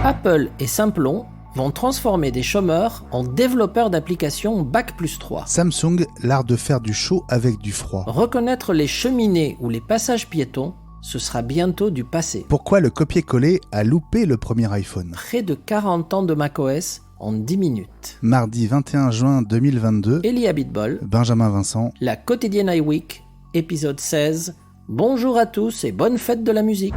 Apple et Simplon vont transformer des chômeurs en développeurs d'applications Bac+3. Samsung, l'art de faire du chaud avec du froid. Reconnaître les cheminées ou les passages piétons, ce sera bientôt du passé. Pourquoi le copier-coller a loupé le premier iPhone? Près de 40 ans de macOS en 10 minutes. Mardi 21 juin 2022, Elie Abitbol, Benjamin Vincent, la quotidienne iWeek, épisode 16. Bonjour à tous et bonne fête de la musique.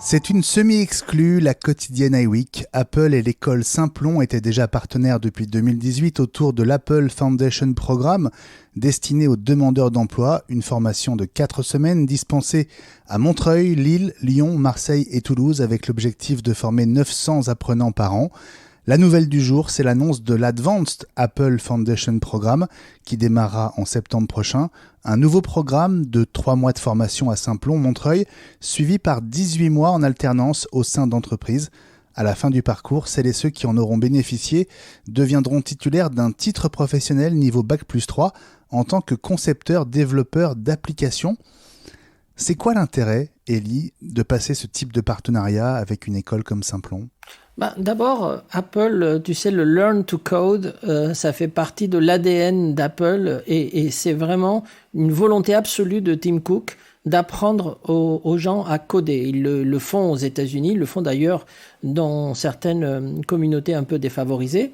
C'est une semi-exclue, la quotidienne iWeek. Apple et l'école Simplon étaient déjà partenaires depuis 2018 autour de l'Apple Foundation Programme, destiné aux demandeurs d'emploi, une formation de 4 semaines dispensée à Montreuil, Lille, Lyon, Marseille et Toulouse avec l'objectif de former 900 apprenants par an. La nouvelle du jour, c'est l'annonce de l'Advanced Apple Foundation Programme qui démarrera en septembre prochain. Un nouveau programme de 3 mois de formation à Simplon-Montreuil, suivi par 18 mois en alternance au sein d'entreprises. À la fin du parcours, celles et ceux qui en auront bénéficié deviendront titulaires d'un titre professionnel niveau Bac+3 en tant que concepteur-développeur d'applications. C'est quoi l'intérêt, Elie, de passer ce type de partenariat avec une école comme Simplon ? D'abord, Apple, tu sais, le Learn to Code, ça fait partie de l'ADN d'Apple et c'est vraiment une volonté absolue de Tim Cook d'apprendre aux gens à coder. Ils le font aux États-Unis, ils le font d'ailleurs dans certaines communautés un peu défavorisées.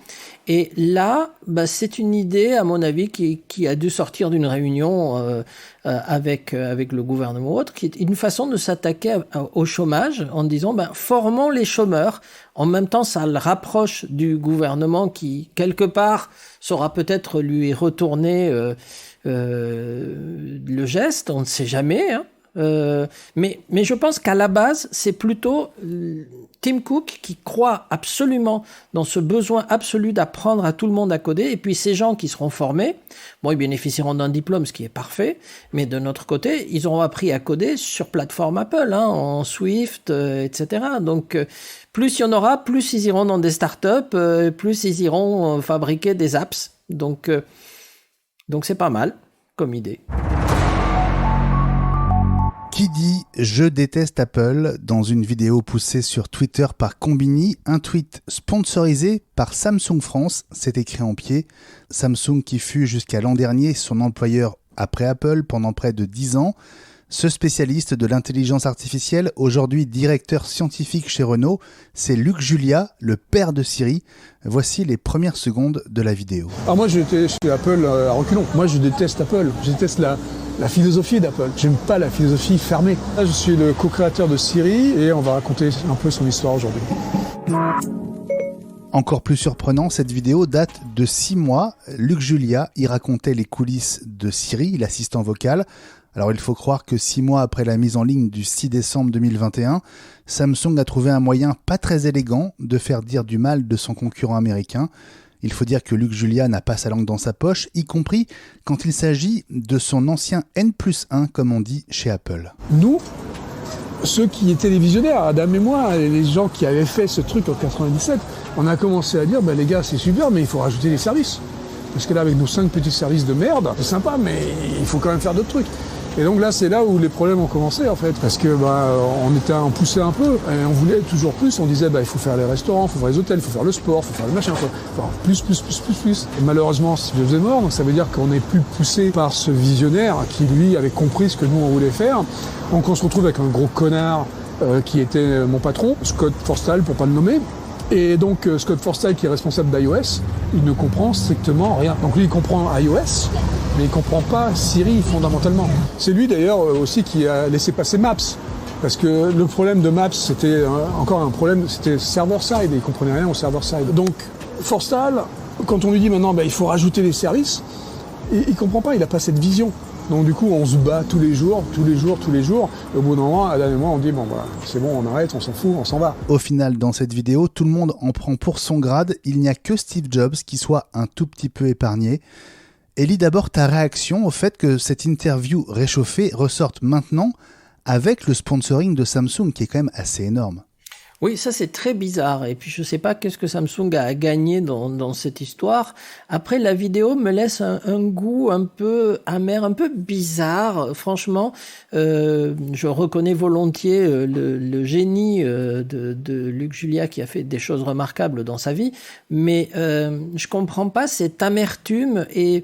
Et là, c'est une idée, à mon avis, qui a dû sortir d'une réunion avec le gouvernement ou autre, qui est une façon de s'attaquer au chômage en disant formons les chômeurs. En même temps, ça le rapproche du gouvernement qui, quelque part, saura peut-être lui retourner le geste, on ne sait jamais. Mais je pense qu'à la base, c'est plutôt Tim Cook qui croit absolument dans ce besoin absolu d'apprendre à tout le monde à coder. Et puis ces gens qui seront formés, ils bénéficieront d'un diplôme, ce qui est parfait. Mais de notre côté, ils auront appris à coder sur plateforme Apple, en Swift, etc. Donc plus il y en aura, plus ils iront dans des startups, plus ils iront fabriquer des apps. Donc c'est pas mal comme idée. Qui dit « Je déteste Apple » dans une vidéo poussée sur Twitter par Combini, un tweet sponsorisé par Samsung France, c'est écrit en pied. Samsung qui fut jusqu'à l'an dernier son employeur après Apple pendant près de 10 ans. Ce spécialiste de l'intelligence artificielle, aujourd'hui directeur scientifique chez Renault, c'est Luc Julia, le père de Siri. Voici les premières secondes de la vidéo. Alors moi j'étais chez Apple à reculons. Moi je déteste Apple, je déteste la philosophie d'Apple. J'aime pas la philosophie fermée. Là, je suis le co-créateur de Siri et on va raconter un peu son histoire aujourd'hui. Encore plus surprenant, cette vidéo date de 6 mois. Luc Julia y racontait les coulisses de Siri, l'assistant vocal. Alors il faut croire que 6 mois après la mise en ligne du 6 décembre 2021, Samsung a trouvé un moyen pas très élégant de faire dire du mal de son concurrent américain. Il faut dire que Luc Julia n'a pas sa langue dans sa poche, y compris quand il s'agit de son ancien N+1, comme on dit chez Apple. Nous, ceux qui étaient les visionnaires, Adam et moi, les gens qui avaient fait ce truc en 97, on a commencé à dire, les gars, c'est super, mais il faut rajouter des services. Parce que là, avec nos 5 petits services de merde, c'est sympa, mais il faut quand même faire d'autres trucs. Et donc là, c'est là où les problèmes ont commencé, en fait. Parce que on poussait un peu, et on voulait toujours plus. On disait, il faut faire les restaurants, il faut faire les hôtels, il faut faire le sport, il faut faire le machin, enfin, plus. Et malheureusement, c'est vieux et mort, donc ça veut dire qu'on n'est plus poussé par ce visionnaire qui, lui, avait compris ce que nous, on voulait faire. Donc on se retrouve avec un gros connard qui était mon patron, Scott Forstall, pour pas le nommer. Et donc Scott Forstall, qui est responsable d'iOS, il ne comprend strictement rien. Donc lui, il comprend iOS, mais il comprend pas Siri fondamentalement. C'est lui d'ailleurs aussi qui a laissé passer Maps. Parce que le problème de Maps, c'était encore un problème, c'était server-side, et il comprenait rien au server-side. Donc Forstall, quand on lui dit maintenant il faut rajouter des services, il comprend pas, il a pas cette vision. Donc du coup, on se bat tous les jours. Et au bout d'un moment, Adam et moi, on dit, c'est bon, on arrête, on s'en fout, on s'en va. Au final, dans cette vidéo, tout le monde en prend pour son grade. Il n'y a que Steve Jobs qui soit un tout petit peu épargné. Elie, d'abord, ta réaction au fait que cette interview réchauffée ressorte maintenant avec le sponsoring de Samsung, qui est quand même assez énorme. Oui, ça c'est très bizarre. Et puis je sais pas qu'est-ce que Samsung a gagné dans cette histoire. Après, la vidéo me laisse un goût un peu amer, un peu bizarre. Franchement, je reconnais volontiers le génie de Luc Julia qui a fait des choses remarquables dans sa vie, mais je comprends pas cette amertume et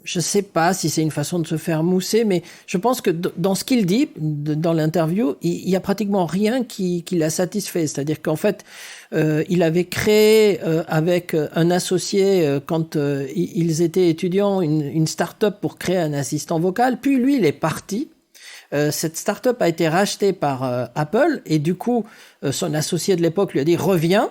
je sais pas si c'est une façon de se faire mousser, mais je pense que dans ce qu'il dit, dans l'interview, il y a pratiquement rien qui l'a satisfait. C'est-à-dire qu'en fait, il avait créé avec un associé, quand ils étaient étudiants, une start-up pour créer un assistant vocal. Puis lui, il est parti. Cette start-up a été rachetée par Apple et du coup, son associé de l'époque lui a dit « Reviens ».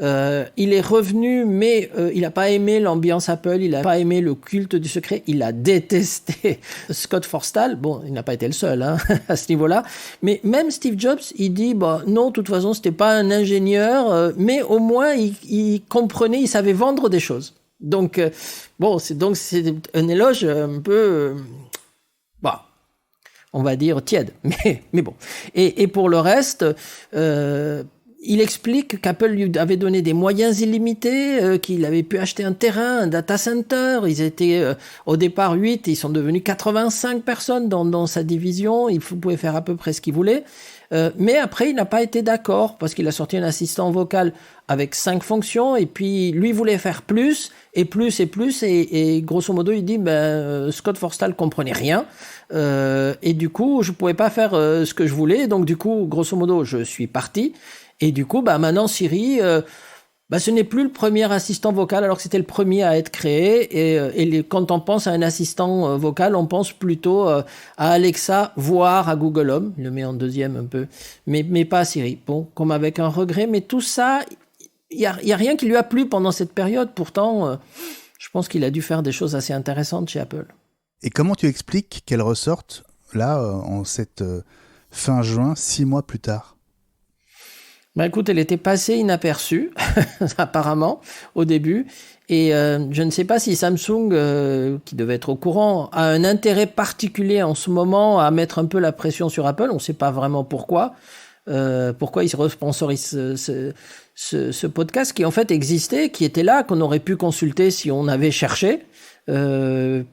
Il est revenu, mais il n'a pas aimé l'ambiance Apple, il n'a pas aimé le culte du secret, il a détesté Scott Forstall. Bon, il n'a pas été le seul à ce niveau-là. Mais même Steve Jobs, il dit non, de toute façon, c'était pas un ingénieur, mais au moins il comprenait, il savait vendre des choses. Donc c'est un éloge un peu, on va dire tiède, mais bon. Et pour le reste. Il explique qu'Apple lui avait donné des moyens illimités, qu'il avait pu acheter un terrain, un data center. Ils étaient au départ 8, ils sont devenus 85 personnes dans sa division. Il pouvait faire à peu près ce qu'il voulait. Mais après, il n'a pas été d'accord parce qu'il a sorti un assistant vocal avec 5 fonctions et puis lui voulait faire plus et plus et plus et grosso modo, il dit Scott Forstall comprenait rien et du coup, je pouvais pas faire ce que je voulais. Donc du coup, grosso modo, je suis parti. Et du coup, maintenant, Siri, ce n'est plus le premier assistant vocal, alors que c'était le premier à être créé. Et quand on pense à un assistant vocal, on pense plutôt à Alexa, voire à Google Home. Il le met en deuxième un peu, mais pas à Siri. Bon, comme avec un regret. Mais tout ça, il y a rien qui lui a plu pendant cette période. Pourtant, je pense qu'il a dû faire des choses assez intéressantes chez Apple. Et comment tu expliques qu'elle ressorte, là, en cette fin juin, 6 mois plus tard ? Écoute, elle était passée inaperçue, apparemment, au début. Et je ne sais pas si Samsung, qui devait être au courant, a un intérêt particulier en ce moment à mettre un peu la pression sur Apple. On ne sait pas vraiment pourquoi. Pourquoi ils sponsorisent ce podcast qui en fait existait, qui était là, qu'on aurait pu consulter si on avait cherché. Il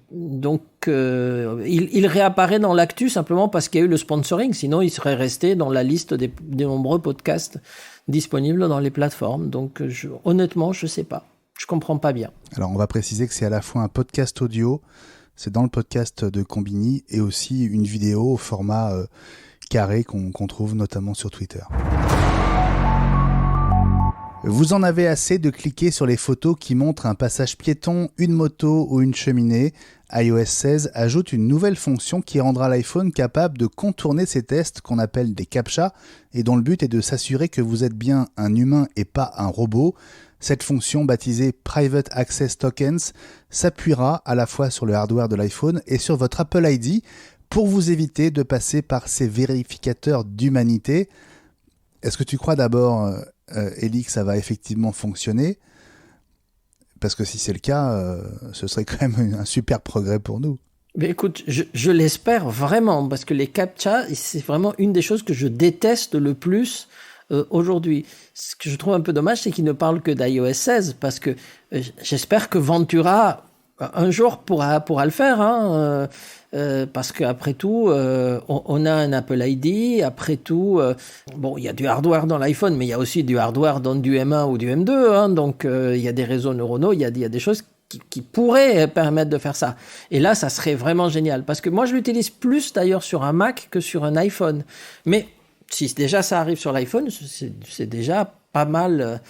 réapparaît dans l'actu simplement parce qu'il y a eu le sponsoring, sinon il serait resté dans la liste des nombreux podcasts disponibles dans les plateformes. Donc honnêtement, je sais pas, je comprends pas bien. Alors on va préciser que c'est à la fois un podcast audio, c'est dans le podcast de Combini, et aussi une vidéo au format carré qu'on trouve notamment sur Twitter. Vous en avez assez de cliquer sur les photos qui montrent un passage piéton, une moto ou une cheminée. iOS 16 ajoute une nouvelle fonction qui rendra l'iPhone capable de contourner ces tests qu'on appelle des CAPTCHA et dont le but est de s'assurer que vous êtes bien un humain et pas un robot. Cette fonction, baptisée Private Access Tokens, s'appuiera à la fois sur le hardware de l'iPhone et sur votre Apple ID pour vous éviter de passer par ces vérificateurs d'humanité. Est-ce que tu crois d'abord, Elie, que ça va effectivement fonctionner ? Parce que si c'est le cas, ce serait quand même un super progrès pour nous. Mais écoute, je l'espère vraiment, parce que les CAPTCHA, c'est vraiment une des choses que je déteste le plus aujourd'hui. Ce que je trouve un peu dommage, c'est qu'ils ne parlent que d'iOS 16, parce que j'espère que Ventura, un jour, pourra le faire, parce qu'après tout, on a un Apple ID, après tout, il y a du hardware dans l'iPhone, mais il y a aussi du hardware dans du M1 ou du M2, donc il y a des réseaux neuronaux, il y a des choses qui pourraient permettre de faire ça. Et là, ça serait vraiment génial, parce que moi, je l'utilise plus d'ailleurs sur un Mac que sur un iPhone. Mais si déjà ça arrive sur l'iPhone, c'est déjà pas mal.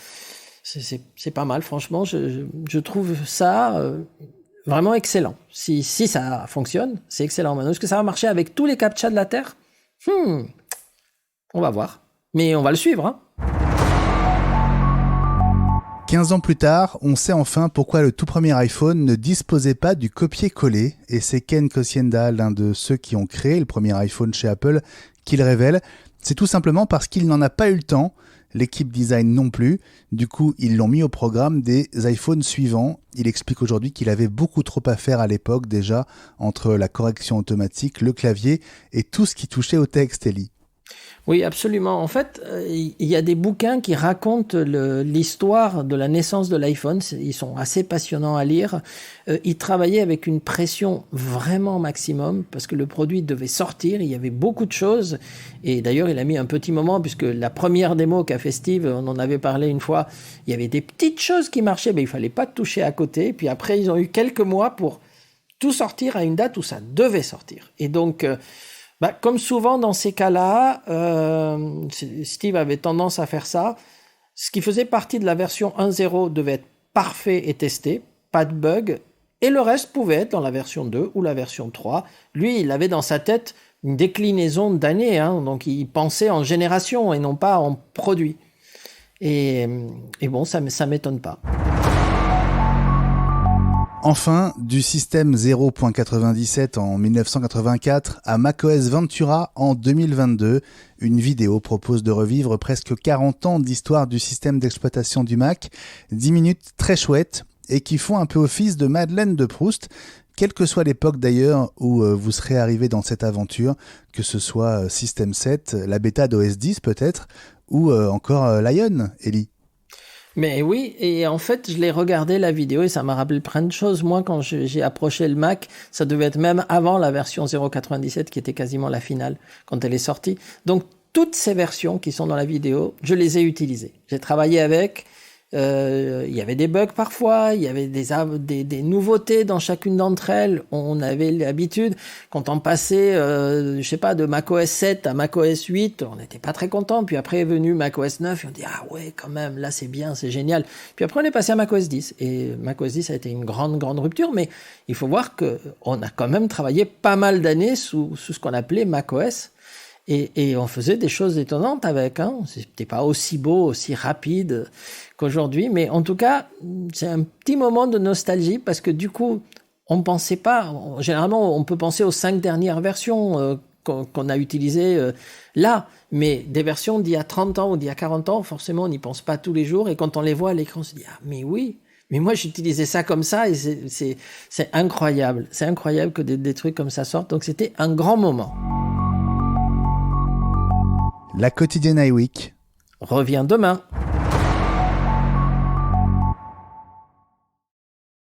C'est pas mal, franchement. Je trouve ça vraiment excellent. Si ça fonctionne, c'est excellent. Maintenant, est-ce que ça va marcher avec tous les CAPTCHA de la Terre ? On va voir. Mais on va le suivre. 15 ans plus tard, on sait enfin pourquoi le tout premier iPhone ne disposait pas du copier-coller. Et c'est Ken Kosienda, l'un de ceux qui ont créé le premier iPhone chez Apple, qui le révèle. C'est tout simplement parce qu'il n'en a pas eu le temps. L'équipe design non plus. Du coup, ils l'ont mis au programme des iPhones suivants. Il explique aujourd'hui qu'il avait beaucoup trop à faire à l'époque déjà, entre la correction automatique, le clavier et tout ce qui touchait au texte, Elie. Oui, absolument. En fait, il y a des bouquins qui racontent l'histoire de la naissance de l'iPhone. Ils sont assez passionnants à lire. Il travaillait avec une pression vraiment maximum parce que le produit devait sortir. Il y avait beaucoup de choses. Et d'ailleurs, il a mis un petit moment puisque la première démo qu'a fait Steve, on en avait parlé une fois, il y avait des petites choses qui marchaient, mais il fallait pas toucher à côté. Puis après, ils ont eu quelques mois pour tout sortir à une date où ça devait sortir. Et donc... comme souvent dans ces cas-là, Steve avait tendance à faire ça. Ce qui faisait partie de la version 1.0 devait être parfait et testé, pas de bug, et le reste pouvait être dans la version 2 ou la version 3. Lui, il avait dans sa tête une déclinaison d'années, donc il pensait en génération et non pas en produit. Et bon, ça m'étonne pas. Enfin, du système 0.97 en 1984 à macOS Ventura en 2022, une vidéo propose de revivre presque 40 ans d'histoire du système d'exploitation du Mac, 10 minutes très chouettes et qui font un peu office de Madeleine de Proust, quelle que soit l'époque d'ailleurs où vous serez arrivé dans cette aventure, que ce soit System 7, la bêta d'OS 10 peut-être, ou encore Lion, Ellie. Mais oui, et en fait, je l'ai regardé la vidéo et ça m'a rappelé plein de choses. Moi, quand j'ai approché le Mac, ça devait être même avant la version 0.97 qui était quasiment la finale quand elle est sortie. Donc, toutes ces versions qui sont dans la vidéo, je les ai utilisées. J'ai travaillé avec. Il y avait des bugs parfois, il y avait des nouveautés dans chacune d'entre elles. On avait l'habitude, quand on passait, de macOS 7 à macOS 8, on n'était pas très content. Puis après est venu macOS 9 et on dit ah ouais quand même, là c'est bien, c'est génial. Puis après on est passé à macOS 10 et macOS 10 a été une grande rupture. Mais il faut voir que on a quand même travaillé pas mal d'années sous ce qu'on appelait macOS. Et on faisait des choses étonnantes avec, C'était pas aussi beau, aussi rapide qu'aujourd'hui, mais en tout cas, c'est un petit moment de nostalgie parce que du coup, on pensait pas, généralement, on peut penser aux 5 dernières versions qu'on a utilisées là, mais des versions d'il y a 30 ans ou d'il y a 40 ans, forcément, on n'y pense pas tous les jours et quand on les voit à l'écran, on se dit « Ah, mais oui !» Mais moi, j'utilisais ça comme ça et c'est incroyable. C'est incroyable que des trucs comme ça sortent. Donc, c'était un grand moment. La quotidienne iWeek revient demain.